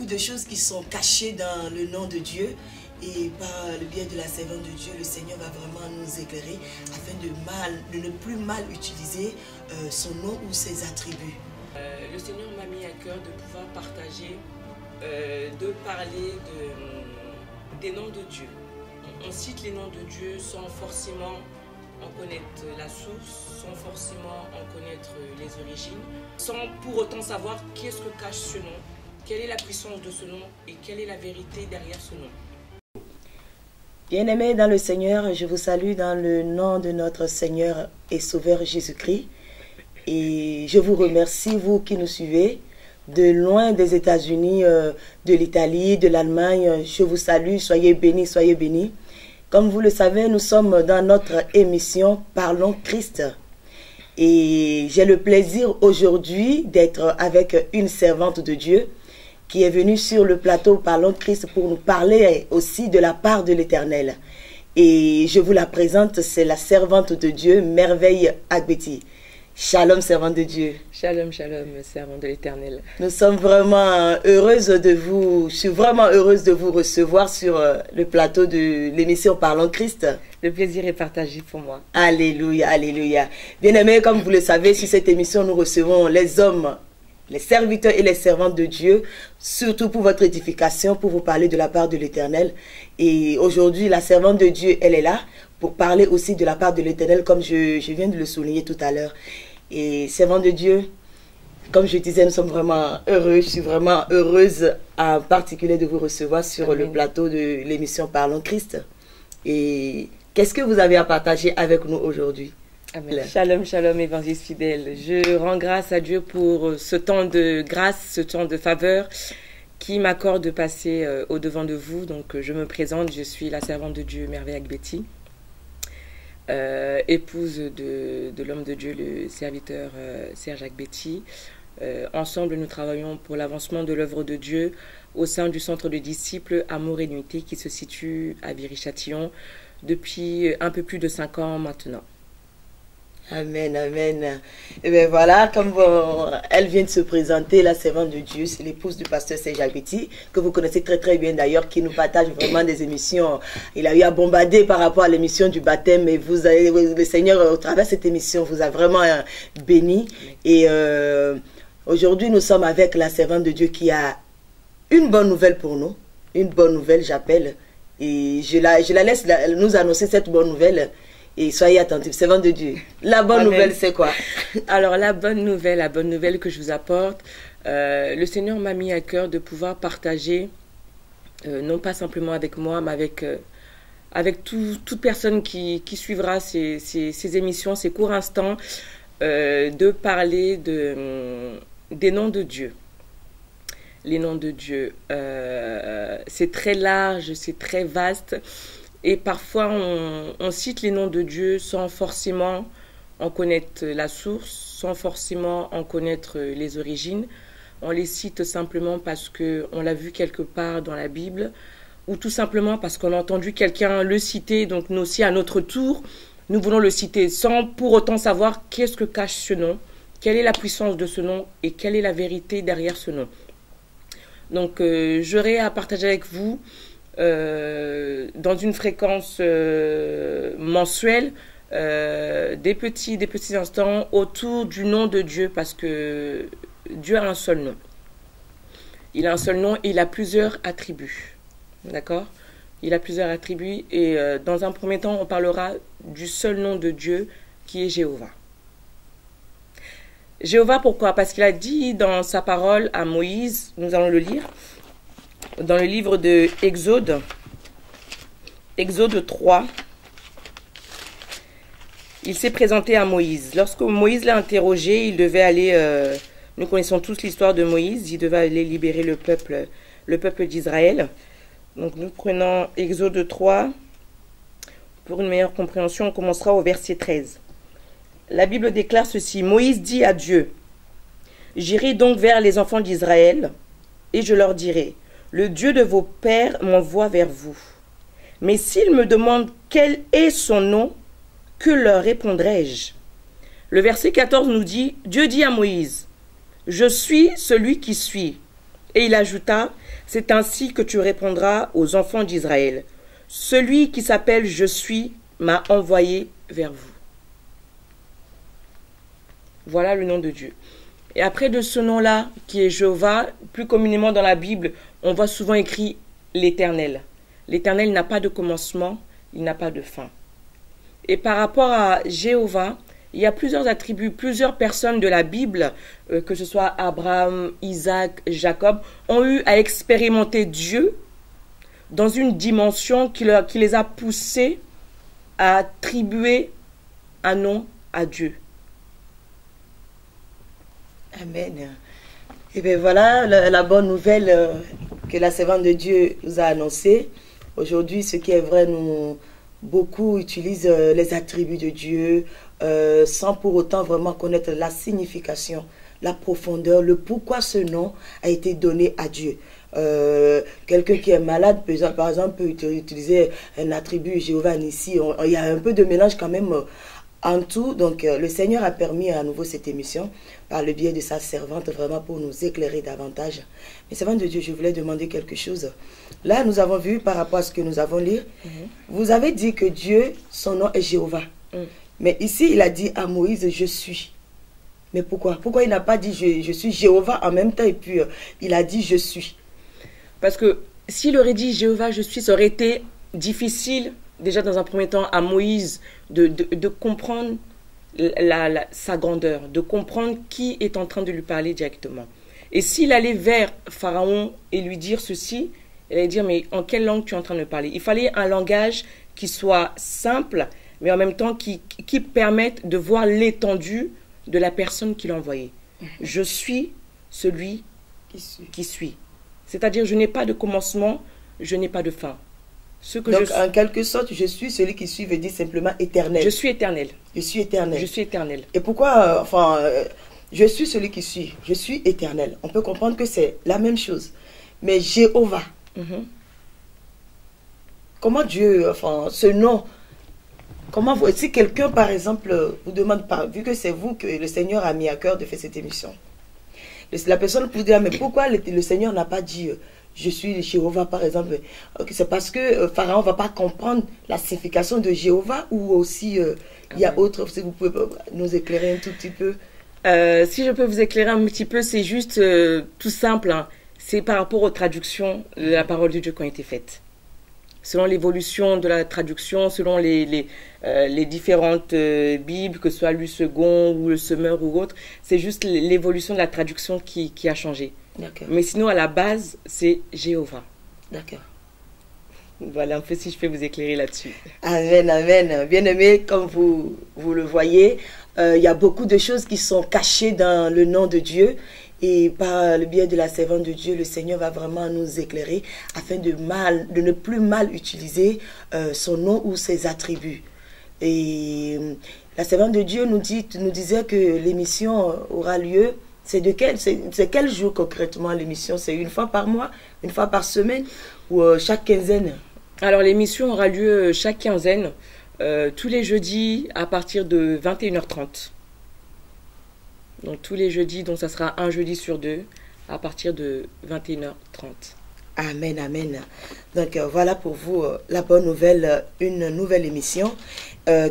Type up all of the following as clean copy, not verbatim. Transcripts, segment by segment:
beaucoup de choses qui sont cachées dans le nom de Dieu. Et par le biais de la servante de Dieu, le Seigneur va vraiment nous éclairer afin de ne plus mal utiliser son nom ou ses attributs. Le Seigneur m'a mis à cœur de pouvoir partager, de parler des noms de Dieu. On cite les noms de Dieu sans forcément en connaître la source, sans forcément en connaître les origines, sans pour autant savoir qu'est-ce que cache ce nom, quelle est la puissance de ce nom et quelle est la vérité derrière ce nom. Bien-aimés dans le Seigneur, je vous salue dans le nom de notre Seigneur et Sauveur Jésus-Christ. Et je vous remercie, vous qui nous suivez, de loin des États-Unis, de l'Italie, de l'Allemagne. Je vous salue, soyez bénis, soyez bénis. Comme vous le savez, nous sommes dans notre émission Parlons Christ. Et j'ai le plaisir aujourd'hui d'être avec une servante de Dieu qui est venue sur le plateau Parlons Christ pour nous parler aussi de la part de l'Éternel. Et je vous la présente, c'est la servante de Dieu, Merveille Agbeti. Shalom, servante de Dieu. Shalom, shalom, servante de l'Éternel. Nous sommes vraiment heureuses de vous, je suis vraiment heureuse de vous recevoir sur le plateau de l'émission Parlons Christ. Le plaisir est partagé pour moi. Alléluia, alléluia. Bien-aimés, comme vous le savez, sur cette émission, nous recevons les hommes, les serviteurs et les servantes de Dieu, surtout pour votre édification, pour vous parler de la part de l'Éternel. Et aujourd'hui, la servante de Dieu, elle est là pour parler aussi de la part de l'Éternel, comme je viens de le souligner tout à l'heure. Et servante de Dieu, comme je disais, nous sommes vraiment heureux. Je suis vraiment heureuse en particulier de vous recevoir sur Amen. Le plateau de l'émission Parlons Christ. Et qu'est-ce que vous avez à partager avec nous aujourd'hui? Amen. Shalom, shalom, évangéliste fidèle. Je rends grâce à Dieu pour ce temps de grâce, ce temps de faveur qui m'accorde de passer au-devant de vous. Donc, je me présente, je suis la servante de Dieu, Merveille Agbeti, épouse de l'homme de Dieu, le serviteur Serge Agbeti. Ensemble, nous travaillons pour l'avancement de l'œuvre de Dieu au sein du centre de disciples Amour et Unité qui se situe à Viry-Châtillon depuis un peu plus de 5 ans maintenant. Amen, amen. Et bien voilà, comme elle vient de se présenter, la servante de Dieu, c'est l'épouse du pasteur Serge Agbeti, que vous connaissez très très bien d'ailleurs, qui nous partage vraiment des émissions. Il a eu à bombarder par rapport à l'émission du baptême, et vous avez, le Seigneur, au travers de cette émission, vous a vraiment béni. Et aujourd'hui, nous sommes avec la servante de Dieu qui a une bonne nouvelle pour nous. Une bonne nouvelle, j'appelle. Et je la laisse nous annoncer cette bonne nouvelle. Et soyez attentifs, servante de Dieu. La bonne nouvelle, c'est quoi? Alors, la bonne nouvelle que je vous apporte, le Seigneur m'a mis à cœur de pouvoir partager, non pas simplement avec moi, mais avec toute personne qui suivra ces émissions, ces courts instants, de parler des noms de Dieu. Les noms de Dieu, c'est très large, c'est très vaste. Et parfois, on cite les noms de Dieu sans forcément en connaître la source, sans forcément en connaître les origines. On les cite simplement parce qu'on l'a vu quelque part dans la Bible, ou tout simplement parce qu'on a entendu quelqu'un le citer, donc nous aussi, à notre tour, nous voulons le citer, sans pour autant savoir qu'est-ce que cache ce nom, quelle est la puissance de ce nom, et quelle est la vérité derrière ce nom. Donc, j'aurai à partager avec vous dans une fréquence mensuelle des petits instants autour du nom de Dieu, parce que Dieu a un seul nom. Il a un seul nom et il a plusieurs attributs. D'accord? Il a plusieurs attributs et dans un premier temps, on parlera du seul nom de Dieu qui est Jéhovah. Jéhovah, pourquoi? Parce qu'il a dit dans sa parole à Moïse, nous allons le lire, dans le livre de Exode 3, il s'est présenté à Moïse. Lorsque Moïse l'a interrogé, il devait aller, nous connaissons tous l'histoire de Moïse, il devait aller libérer le peuple d'Israël. Donc nous prenons Exode 3, pour une meilleure compréhension, on commencera au verset 13. La Bible déclare ceci, Moïse dit à Dieu, « J'irai donc vers les enfants d'Israël, et je leur dirai, le Dieu de vos pères m'envoie vers vous. Mais s'ils me demandent quel est son nom, que leur répondrai-je » Le verset 14 nous dit, Dieu dit à Moïse, « Je suis celui qui suis. Et il ajouta, c'est ainsi que tu répondras aux enfants d'Israël. Celui qui s'appelle Je suis m'a envoyé vers vous. Voilà le nom de Dieu. Et après de ce nom-là, qui est Jéhovah, plus communément dans la Bible, on voit souvent écrit l'Éternel. L'Éternel n'a pas de commencement, il n'a pas de fin. Et par rapport à Jéhovah, il y a plusieurs attributs, plusieurs personnes de la Bible, que ce soit Abraham, Isaac, Jacob, ont eu à expérimenter Dieu dans une dimension qui les a poussés à attribuer un nom à Dieu. Amen. Et bien voilà la bonne nouvelle que la servante de Dieu nous a annoncée. Aujourd'hui, ce qui est vrai, beaucoup utilisent les attributs de Dieu sans pour autant vraiment connaître la signification, la profondeur, le pourquoi ce nom a été donné à Dieu. Quelqu'un qui est malade, par exemple, peut utiliser un attribut Jéhovah Nissi. Il y a un peu de mélange quand même en tout. Donc le Seigneur a permis à nouveau cette émission par le biais de sa servante vraiment pour nous éclairer davantage. Mais servante de Dieu, je voulais demander quelque chose. Là, nous avons vu par rapport à ce que nous avons lu, vous avez dit que Dieu, son nom est Jéhovah. Mais ici, il a dit à Moïse, je suis. Mais pourquoi? Pourquoi il n'a pas dit je suis Jéhovah en même temps et puis il a dit je suis? Parce que s'il aurait dit Jéhovah, je suis, ça aurait été difficile, déjà dans un premier temps, à Moïse de comprendre sa grandeur, de comprendre qui est en train de lui parler directement. Et s'il allait vers Pharaon et lui dire ceci, il allait dire, mais en quelle langue tu es en train de me parler? Il fallait un langage qui soit simple, mais en même temps qui permette de voir l'étendue de la personne qui l'a envoyé. Je suis celui qui suis. C'est-à-dire, je n'ai pas de commencement, je n'ai pas de fin. Donc, en quelque sorte, je suis celui qui suit veut dire simplement éternel. Je suis éternel. Je suis éternel. Je suis éternel. Et pourquoi, je suis celui qui suit, je suis éternel. On peut comprendre que c'est la même chose. Mais Jéhovah, comment Dieu, ce nom, comment vous, si quelqu'un, par exemple, vous demande, vu que c'est vous que le Seigneur a mis à cœur de faire cette émission, la personne peut dire, mais pourquoi le Seigneur n'a pas dit je suis Jéhovah, par exemple? C'est parce que Pharaon ne va pas comprendre la signification de Jéhovah, ou aussi il y a autre, si vous pouvez nous éclairer un tout petit peu. Si je peux vous éclairer un petit peu, c'est juste tout simple, hein. C'est par rapport aux traductions de la parole de Dieu qui ont été faites. Selon l'évolution de la traduction, selon les différentes Bibles, que ce soit le second ou le semeur ou autre, c'est juste l'évolution de la traduction qui a changé. Mais sinon, à la base, c'est Jéhovah. D'accord. Voilà un peu si je peux vous éclairer là-dessus. Amen, amen. Bien-aimés, comme vous le voyez, il y a beaucoup de choses qui sont cachées dans le nom de Dieu. Et par le biais de la servante de Dieu, le Seigneur va vraiment nous éclairer afin de ne plus mal utiliser son nom ou ses attributs. Et la servante de Dieu nous disait que l'émission aura lieu. C'est quel jour concrètement l'émission? C'est une fois par mois, une fois par semaine ou chaque quinzaine? Alors l'émission aura lieu chaque quinzaine, tous les jeudis à partir de 21h30. Donc tous les jeudis, donc ça sera un jeudi sur deux à partir de 21h30. Amen, amen. Donc voilà pour vous la bonne nouvelle, une nouvelle émission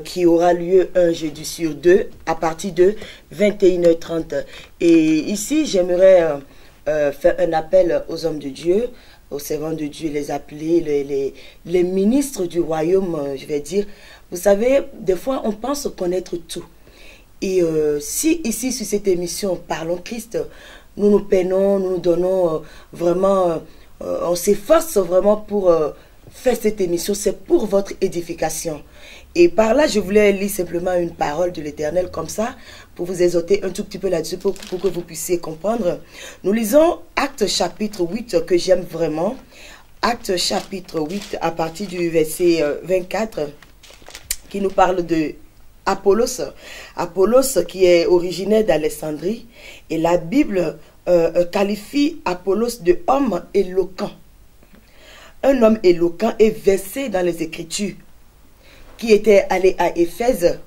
qui aura lieu un jeudi sur deux à partir de 21h30. Et ici, j'aimerais faire un appel aux hommes de Dieu, aux servants de Dieu, les appeler les ministres du royaume, je vais dire. Vous savez, des fois, on pense connaître tout. Et si ici, sur cette émission, Parlons Christ, nous nous peinons, nous nous donnons vraiment, on s'efforce vraiment pour faire cette émission, c'est pour votre édification. Et par là, je voulais lire simplement une parole de l'Éternel comme ça, pour vous exhorter un tout petit peu là-dessus, pour que vous puissiez comprendre. Nous lisons Actes chapitre 8, que j'aime vraiment. Actes chapitre 8, à partir du verset 24, qui nous parle de Apollos. Apollos qui est originaire d'Alexandrie. Et la Bible qualifie Apollos de homme éloquent. Un homme éloquent est versé dans les Écritures, qui était allé à Éphèse.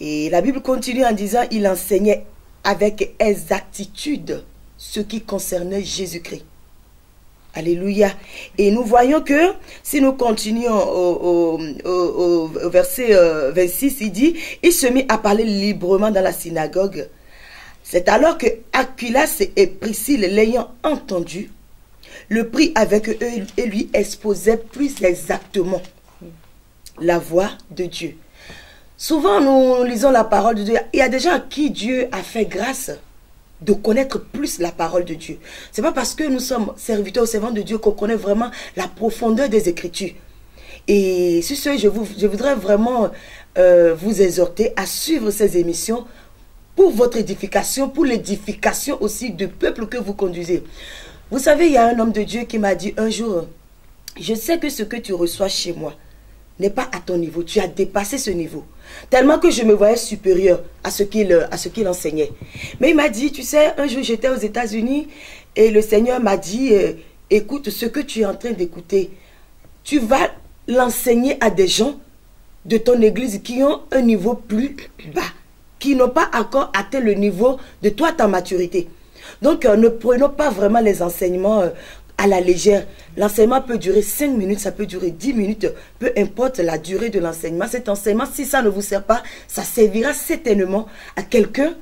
Et la Bible continue en disant, il enseignait avec exactitude ce qui concernait Jésus-Christ. Alléluia. Et nous voyons que si nous continuons au verset 26, il dit, il se mit à parler librement dans la synagogue. C'est alors que Aquilas et Priscille, l'ayant entendu, le prit avec eux et lui exposait plus exactement la voix de Dieu. Souvent, nous lisons la parole de Dieu. Il y a des gens à qui Dieu a fait grâce de connaître plus la parole de Dieu. Ce n'est pas parce que nous sommes serviteurs ou servants de Dieu qu'on connaît vraiment la profondeur des Écritures. Et sur ce, je voudrais vraiment vous exhorter à suivre ces émissions pour votre édification, pour l'édification aussi du peuple que vous conduisez. Vous savez, il y a un homme de Dieu qui m'a dit un jour, je sais que ce que tu reçois chez moi n'est pas à ton niveau, tu as dépassé ce niveau. Tellement que je me voyais supérieur à ce qu'il enseignait. Mais il m'a dit, tu sais, un jour j'étais aux États-Unis et le Seigneur m'a dit, écoute, ce que tu es en train d'écouter, tu vas l'enseigner à des gens de ton église qui ont un niveau plus bas, qui n'ont pas encore atteint le niveau de toi, ta maturité. Donc, ne prenons pas vraiment les enseignements à la légère. L'enseignement peut durer 5 minutes, ça peut durer 10 minutes, peu importe la durée de l'enseignement. Cet enseignement, si ça ne vous sert pas, ça servira certainement à quelqu'un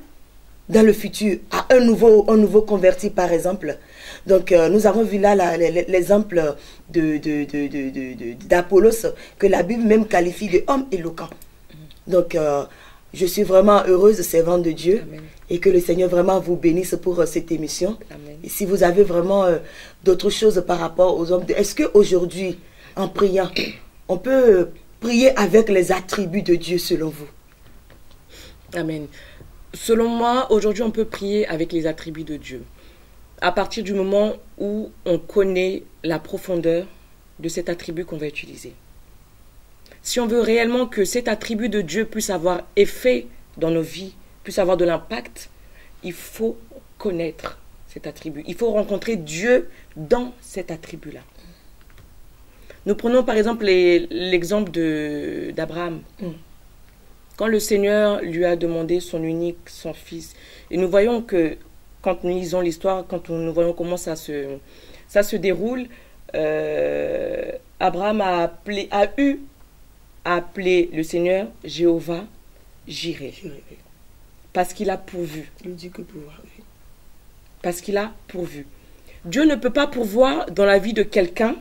dans le futur, à un nouveau converti par exemple. Donc, nous avons vu là l'exemple d'Apollos, que la Bible même qualifie d'homme éloquent. Donc, je suis vraiment heureuse, servante de Dieu. Amen. Et que le Seigneur vraiment vous bénisse pour cette émission. Amen. Et si vous avez vraiment d'autres choses par rapport aux hommes, est-ce qu'aujourd'hui, en priant, on peut prier avec les attributs de Dieu selon vous? Amen. Selon moi, aujourd'hui, on peut prier avec les attributs de Dieu. À partir du moment où on connaît la profondeur de cet attribut qu'on va utiliser. Si on veut réellement que cet attribut de Dieu puisse avoir effet dans nos vies, puisse avoir de l'impact, il faut connaître cet attribut. Il faut rencontrer Dieu dans cet attribut-là. Nous prenons par exemple l'exemple d'Abraham. Quand le Seigneur lui a demandé son unique, son fils, et nous voyons que quand nous lisons l'histoire, quand nous voyons comment ça se déroule, Abraham a appelé le Seigneur Jéhovah Jireh. Parce qu'il a pourvu. Il dit que pouvoir. Parce qu'il a pourvu. Dieu ne peut pas pourvoir dans la vie de quelqu'un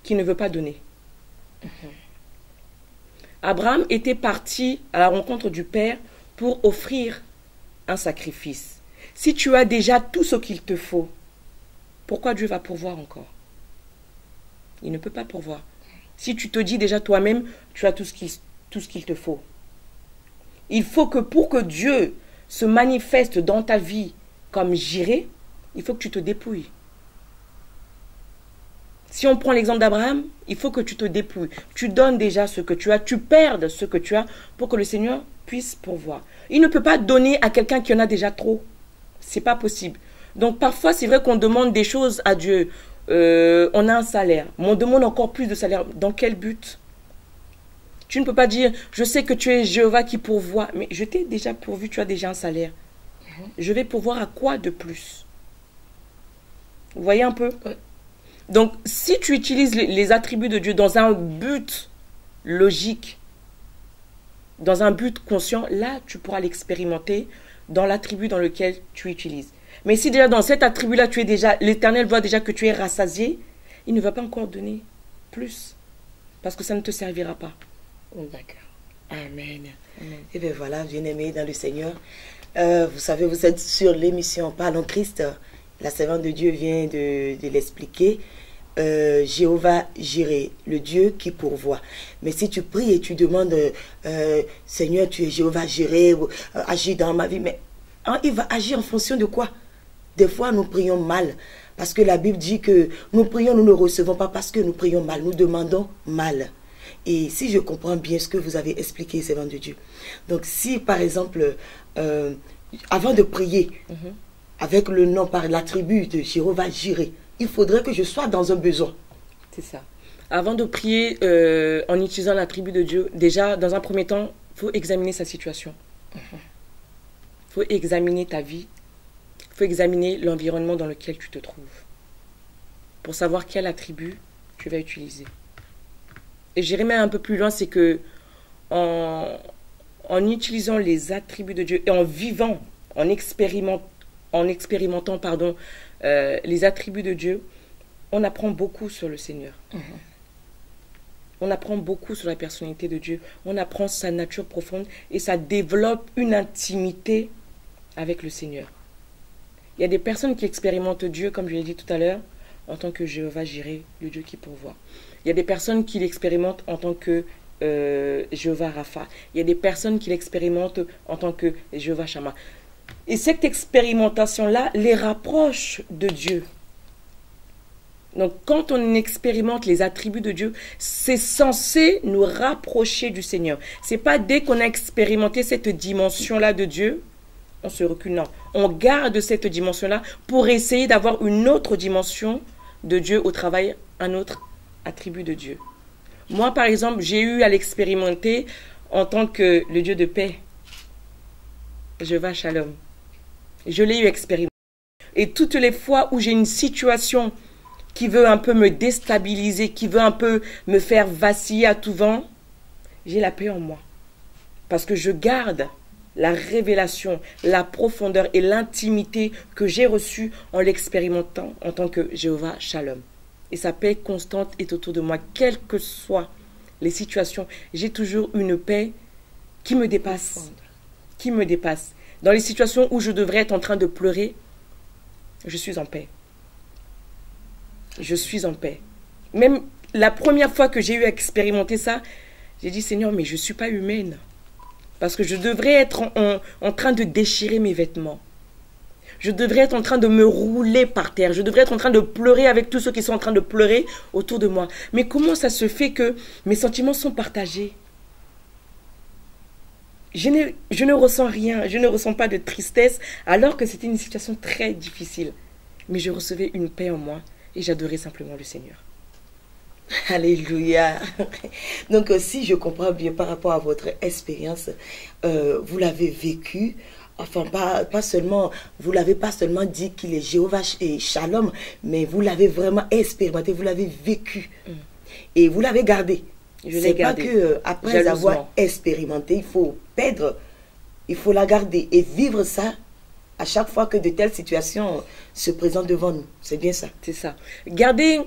qui ne veut pas donner. Abraham était parti à la rencontre du Père pour offrir un sacrifice. Si tu as déjà tout ce qu'il te faut, pourquoi Dieu va pourvoir encore? Il ne peut pas pourvoir. Si tu te dis déjà toi-même, tu as tout ce qu'il te faut. Il faut que pour que Dieu se manifeste dans ta vie comme Jireh, il faut que tu te dépouilles. Si on prend l'exemple d'Abraham, il faut que tu te dépouilles. Tu donnes déjà ce que tu as, tu perdes ce que tu as pour que le Seigneur puisse pourvoir. Il ne peut pas donner à quelqu'un qui en a déjà trop. C'est pas possible. Donc parfois, c'est vrai qu'on demande des choses à Dieu. On a un salaire, mais on demande encore plus de salaire. Dans quel but? Tu ne peux pas dire, je sais que tu es Jéhovah qui pourvoit, mais je t'ai déjà pourvu, tu as déjà un salaire. Je vais pourvoir à quoi de plus? Vous voyez un peu? Donc, si tu utilises les attributs de Dieu dans un but logique, dans un but conscient, là, tu pourras l'expérimenter dans l'attribut dans lequel tu utilises. Mais si déjà dans cet attribut-là, l'Éternel voit déjà que tu es rassasié, il ne va pas encore donner plus. Parce que ça ne te servira pas. D'accord. Amen. Et bien voilà, bien-aimés dans le Seigneur. Vous savez, vous êtes sur l'émission Parlons Christ. La servante de Dieu vient de l'expliquer. Jéhovah Jireh, le Dieu qui pourvoit. Mais si tu pries et tu demandes, Seigneur, tu es Jéhovah Jireh, agis dans ma vie, mais il va agir en fonction de quoi? Des fois, nous prions mal. Parce que la Bible dit que nous prions, nous ne recevons pas parce que nous prions mal. Nous demandons mal. Et si je comprends bien ce que vous avez expliqué, servant de Dieu. Donc, si par exemple, avant de prier, avec le nom par l'attribut de Jéhovah Jireh, il faudrait que je sois dans un besoin. C'est ça. Avant de prier en utilisant l'attribut de Dieu, déjà, dans un premier temps, il faut examiner sa situation. Il faut examiner ta vie. Il faut examiner l'environnement dans lequel tu te trouves. pour savoir quel attribut tu vas utiliser. Et j'irai même un peu plus loin, c'est que en utilisant les attributs de Dieu et en vivant, en expérimentant les attributs de Dieu, on apprend beaucoup sur le Seigneur. On apprend beaucoup sur la personnalité de Dieu. On apprend sa nature profonde et ça développe une intimité avec le Seigneur. Il y a des personnes qui expérimentent Dieu, comme je l'ai dit tout à l'heure, en tant que Jéhovah Jireh, le Dieu qui pourvoit. Il y a des personnes qui l'expérimentent en tant que Jéhovah Rapha. Il y a des personnes qui l'expérimentent en tant que Jéhovah Shammah. Et cette expérimentation-là les rapproche de Dieu. Donc, quand on expérimente les attributs de Dieu, c'est censé nous rapprocher du Seigneur. C'est pas dès qu'on a expérimenté cette dimension-là de Dieu, on se recule. Non, on garde cette dimension-là pour essayer d'avoir une autre dimension de Dieu au travail, un autre attribut de Dieu. Moi, par exemple, j'ai eu à l'expérimenter en tant que le Dieu de paix. Jéhovah Shalom. Je l'ai eu expérimenté. Et toutes les fois où j'ai une situation qui veut un peu me déstabiliser, qui veut un peu me faire vaciller à tout vent, j'ai la paix en moi. Parce que je garde la révélation, la profondeur et l'intimité que j'ai reçue en l'expérimentant en tant que Jéhovah Shalom. Et sa paix constante est autour de moi, quelles que soient les situations. J'ai toujours une paix qui me dépasse. Qui me dépasse. Dans les situations où je devrais être en train de pleurer, je suis en paix. Je suis en paix. Même la première fois que j'ai eu à expérimenter ça, j'ai dit, Seigneur, mais je ne suis pas humaine. Parce que je devrais être en train de déchirer mes vêtements. Je devrais être en train de me rouler par terre. Je devrais être en train de pleurer avec tous ceux qui sont en train de pleurer autour de moi. Mais comment ça se fait que mes sentiments sont partagés? Je ne ressens rien. Je ne ressens pas de tristesse alors que c'était une situation très difficile. Mais je recevais une paix en moi. Et j'adorais simplement le Seigneur. Alléluia. Donc si je comprends bien par rapport à votre expérience, vous l'avez vécu, enfin pas seulement, vous l'avez pas seulement dit qu'il est Jéhovah et Shalom, mais vous l'avez vraiment expérimenté, vous l'avez vécu. Et vous l'avez gardé. Je l'ai gardé. C'est pas que après avoir expérimenté, il faut perdre, il faut la garder et vivre ça à chaque fois que de telles situations se présentent devant nous. C'est bien ça. C'est ça. Garder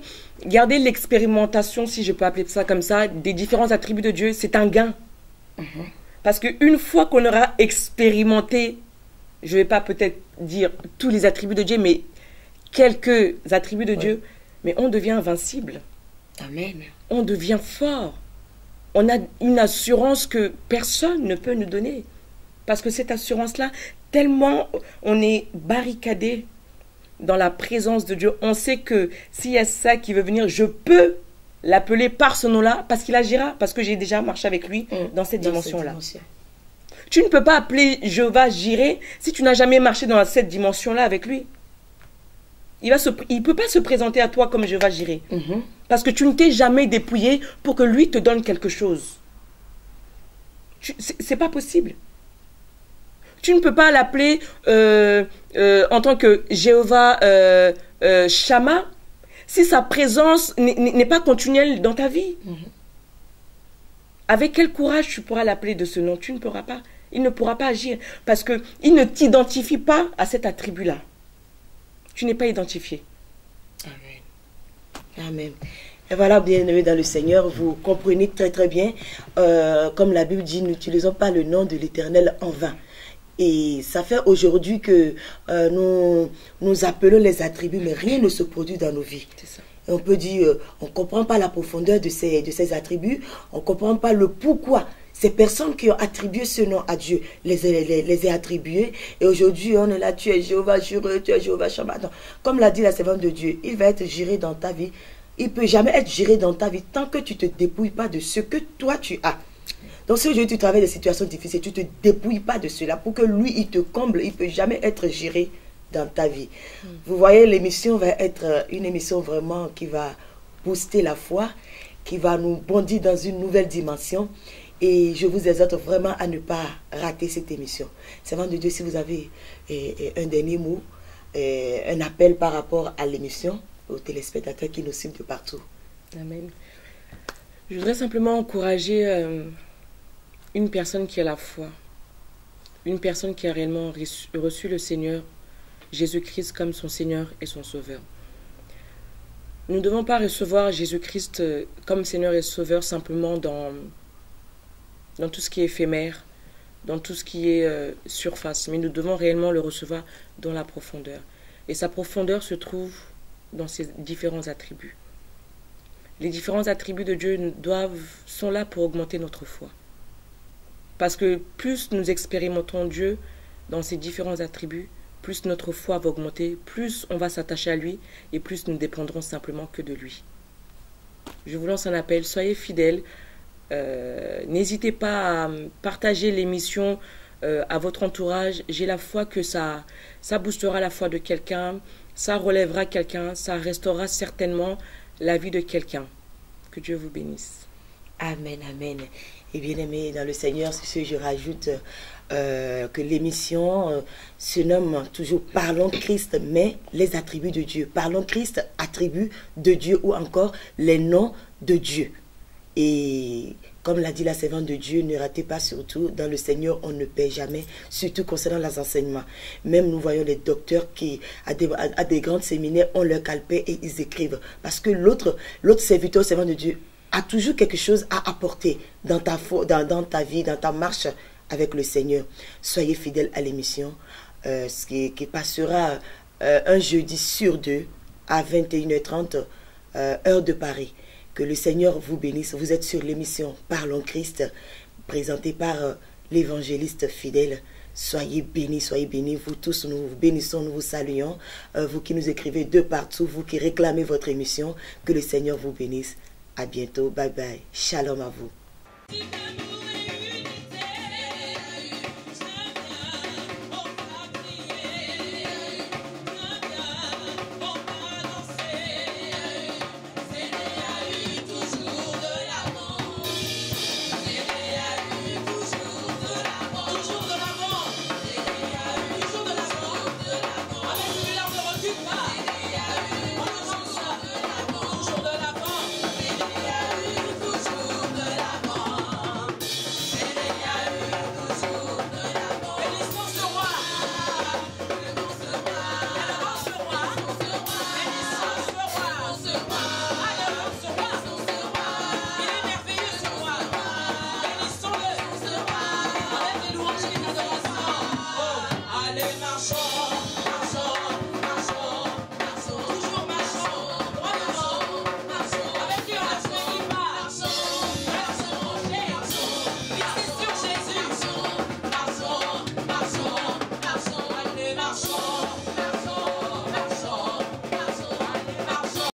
l'expérimentation, si je peux appeler ça comme ça, des différents attributs de Dieu, c'est un gain. Parce qu'une fois qu'on aura expérimenté, je ne vais pas peut-être dire tous les attributs de Dieu, mais quelques attributs de Dieu, mais on devient invincible. Amen. On devient fort. On a une assurance que personne ne peut nous donner. Parce que cette assurance-là, tellement on est barricadé dans la présence de Dieu, on sait que s'il y a ça qui veut venir, je peux l'appeler par ce nom-là parce qu'il agira, parce que j'ai déjà marché avec lui dans cette dimension-là. Tu ne peux pas appeler Jéhovah Jireh si tu n'as jamais marché dans cette dimension-là avec lui. Il ne peut pas se présenter à toi comme Jéhovah Jireh parce que tu ne t'es jamais dépouillé pour que lui te donne quelque chose. C'est pas possible. Tu ne peux pas l'appeler en tant que Jéhovah Shammah si sa présence n'est pas continuelle dans ta vie. Avec quel courage tu pourras l'appeler de ce nom? Tu ne pourras pas. Il ne pourra pas agir parce qu'il ne t'identifie pas à cet attribut-là. Tu n'es pas identifié. Amen. Amen. Et voilà, bien-aimés dans le Seigneur, vous comprenez très très bien, comme la Bible dit, n'utilisons pas le nom de l'Éternel en vain. Et ça fait aujourd'hui que nous appelons les attributs, mais rien ne se produit dans nos vies. C'est ça. Et on peut dire, on ne comprend pas la profondeur de ces attributs, on ne comprend pas le pourquoi. Ces personnes qui ont attribué ce nom à Dieu les a attribués. Et aujourd'hui, on est là, tu es Jéhovah Jireh, tu es Jéhovah Shammah. Comme l'a dit la servante de Dieu, il va être géré dans ta vie. Il ne peut jamais être géré dans ta vie tant que tu ne te dépouilles pas de ce que toi tu as. Donc si aujourd'hui tu travailles des situations difficiles, tu ne te dépouilles pas de cela pour que lui, il te comble. Il ne peut jamais être géré dans ta vie. Vous voyez, l'émission va être une émission vraiment qui va booster la foi, qui va nous bondir dans une nouvelle dimension. Et je vous exhorte vraiment à ne pas rater cette émission. Servant de Dieu, si vous avez un dernier mot, un appel par rapport à l'émission, aux téléspectateurs qui nous suivent de partout. Amen. Je voudrais simplement encourager une personne qui a la foi, une personne qui a réellement reçu le Seigneur Jésus-Christ comme son Seigneur et son Sauveur. Nous ne devons pas recevoir Jésus-Christ comme Seigneur et Sauveur simplement dans tout ce qui est éphémère, dans tout ce qui est surface, mais nous devons réellement le recevoir dans la profondeur. Et sa profondeur se trouve dans ses différents attributs. Les différents attributs de Dieu sont là pour augmenter notre foi. Parce que plus nous expérimentons Dieu dans ses différents attributs, plus notre foi va augmenter, plus on va s'attacher à lui et plus nous dépendrons simplement que de lui. Je vous lance un appel, soyez fidèles. N'hésitez pas à partager l'émission à votre entourage. J'ai la foi que ça boostera la foi de quelqu'un, ça relèvera quelqu'un, ça restaurera certainement la vie de quelqu'un. Que Dieu vous bénisse. Amen, amen. Et bien aimé dans le Seigneur, sur ce je rajoute que l'émission se nomme toujours Parlons Christ, mais les attributs de Dieu. Parlons Christ, attributs de Dieu ou encore les noms de Dieu. Et comme l'a dit la servante de Dieu, ne ratez pas surtout, dans le Seigneur, on ne paie jamais, surtout concernant les enseignements. Même nous voyons les docteurs qui, à des grands séminaires, ont leur calepin et ils écrivent. Parce que l'autre serviteur, servant de Dieu, a toujours quelque chose à apporter dans ta vie, dans ta marche avec le Seigneur. Soyez fidèles à l'émission, qui passera un jeudi sur 2 à 21h30, heure de Paris. Que le Seigneur vous bénisse. Vous êtes sur l'émission Parlons Christ, présentée par l'évangéliste fidèle. Soyez bénis, vous tous, nous vous bénissons, nous vous saluons. Vous qui nous écrivez de partout, vous qui réclamez votre émission, que le Seigneur vous bénisse. À bientôt, bye bye, shalom à vous.